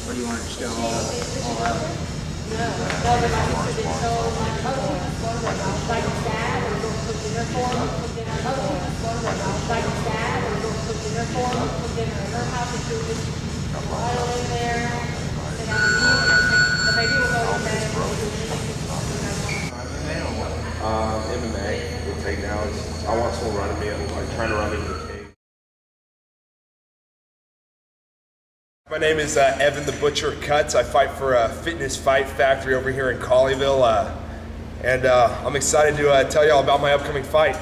Or do you want it just go all out? MMA with takedowns. I want someone running me. I'm like trying to run into the cage. My name is Evan the Butcher Cuts. I fight for Fitness Fight Factory over here in Colleyville, and I'm excited to tell y'all about my upcoming fight.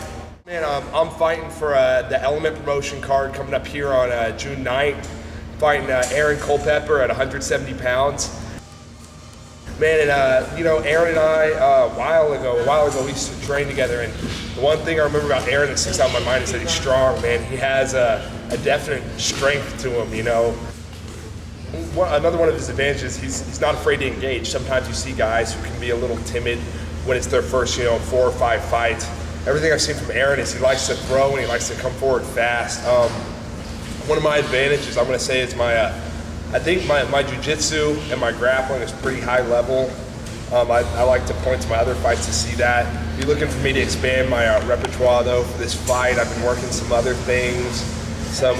Man, I'm fighting for the Element promotion card coming up here on June 9th. Fighting Aaron Culpepper at 170 pounds. Man, and you know, Aaron and I, a while ago, we used to train together, and the one thing I remember about Aaron that sticks out in my mind is that he's strong, man. He has a definite strength to him, you know. Another one of his advantages, he's not afraid to engage. Sometimes you see guys who can be a little timid when it's their first, 4 or 5 fights. Everything I've seen from Aaron is he likes to throw and he likes to come forward fast. One of my advantages, I'm gonna say, is I think my jiu-jitsu and my grappling is pretty high level. I like to point to my other fights to see that. If you're looking for me to expand my repertoire though for this fight, I've been working some other things, some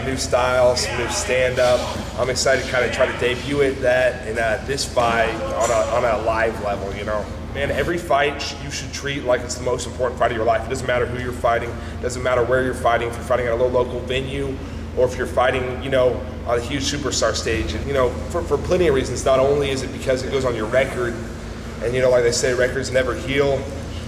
new styles, some new stand-up. I'm excited to kind of try to debut that in this fight on a live level, you know. Man, every fight you should treat like it's the most important fight of your life. It doesn't matter who you're fighting, it doesn't matter where you're fighting, if you're fighting at a local venue, or if you're fighting, on a huge superstar stage. And, for plenty of reasons. Not only is it because it goes on your record, and, like they say, records never heal,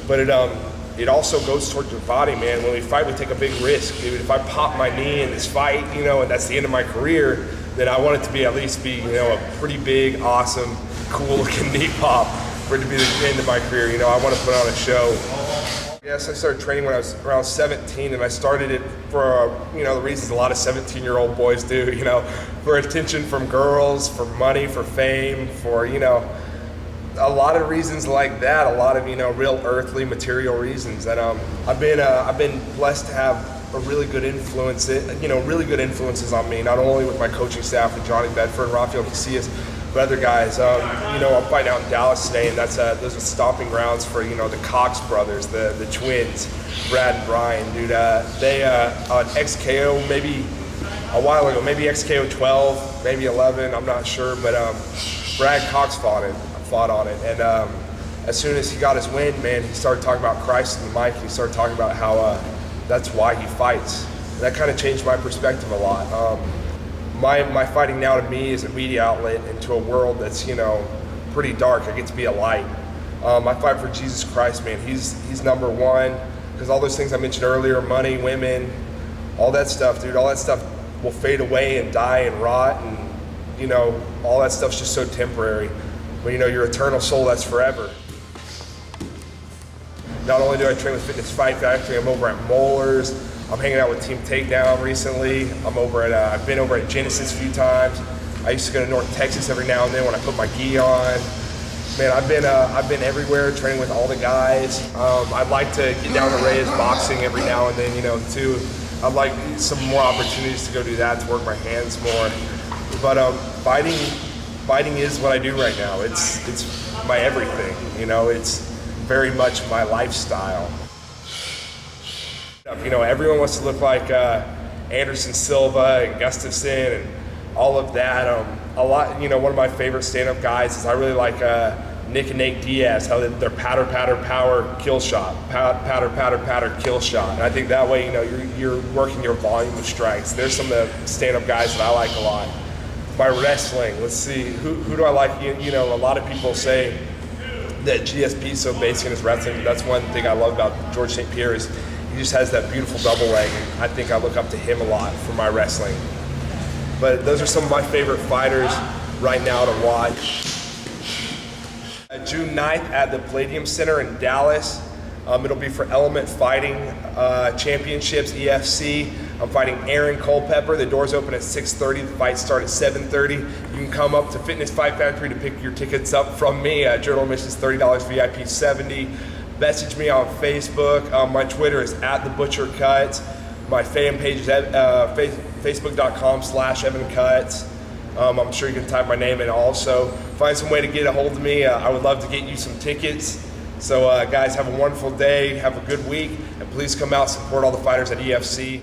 but it also goes towards your body, man. When we fight, we take a big risk. Dude, if I pop my knee in this fight, and that's the end of my career, then I want it to be at least a pretty big, awesome, cool-looking knee pop for it to be the end of my career. I want to put on a show. Yes, I started training when I was around 17, and I started it for, the reasons a lot of 17-year-old boys do, for attention from girls, for money, for fame, for, a lot of reasons like that, a lot of, real earthly material reasons. And I've been blessed to have a really good influence, really good influences on me, not only with my coaching staff with Johnny Bedford and Rafael Casillas, but other guys. I'm fighting out in Dallas today, and those are stomping grounds for, the Cox brothers, the twins, Brad and Brian, dude. They on XKO maybe a while ago, maybe XKO 12, maybe 11, I'm not sure, but Brad Cox fought on it, and as soon as he got his win, man, he started talking about Christ in the mic. He started talking about how that's why he fights. And that kind of changed my perspective a lot. My fighting now to me is a media outlet into a world that's pretty dark. I get to be a light. I fight for Jesus Christ, man. He's number one, because all those things I mentioned earlier, money, women, all that stuff, dude, all that stuff will fade away and die and rot, and all that stuff's just so temporary. But your eternal soul, that's forever. Not only do I train with Fitness Fight Factory, I'm over at Moeller's. I'm hanging out with Team Takedown recently. I've been over at Genesis a few times. I used to go to North Texas every now and then when I put my gi on. Man, I've been everywhere training with all the guys. I'd like to get down to Reyes boxing every now and then, too. I'd like some more opportunities to go do that, to work my hands more. But fighting is what I do right now. It's my everything, it's very much my lifestyle. Everyone wants to look like Anderson Silva and Gustafsson and all of that. One of my favorite stand-up guys is I really like Nick and Nate Diaz, how they're patter, patter, power, kill shot, patter, patter, patter, kill shot. And I think that way, you're working your volume of strikes. There's some of the stand-up guys that I like a lot. My wrestling, let's see, who do I like? A lot of people say that GSP is so basic in his wrestling, but that's one thing I love about George St. Pierre is he just has that beautiful double leg, and I think I look up to him a lot for my wrestling. But those are some of my favorite fighters right now to watch. June 9th at the Palladium Center in Dallas. It'll be for Element Fighting Championships, EFC. I'm fighting Aaron Culpepper. The doors open at 6:30. The fights start at 7:30. You can come up to Fitness Fight Factory to pick your tickets up from me. Journal admission is $30, VIP $70. Message me on Facebook. My Twitter is @TheButcherCuts. My fan page is at facebook.com/EvanCuts. I'm sure you can type my name in also. Find some way to get a hold of me. I would love to get you some tickets. So guys, have a wonderful day, have a good week, and please come out, support all the fighters at EFC.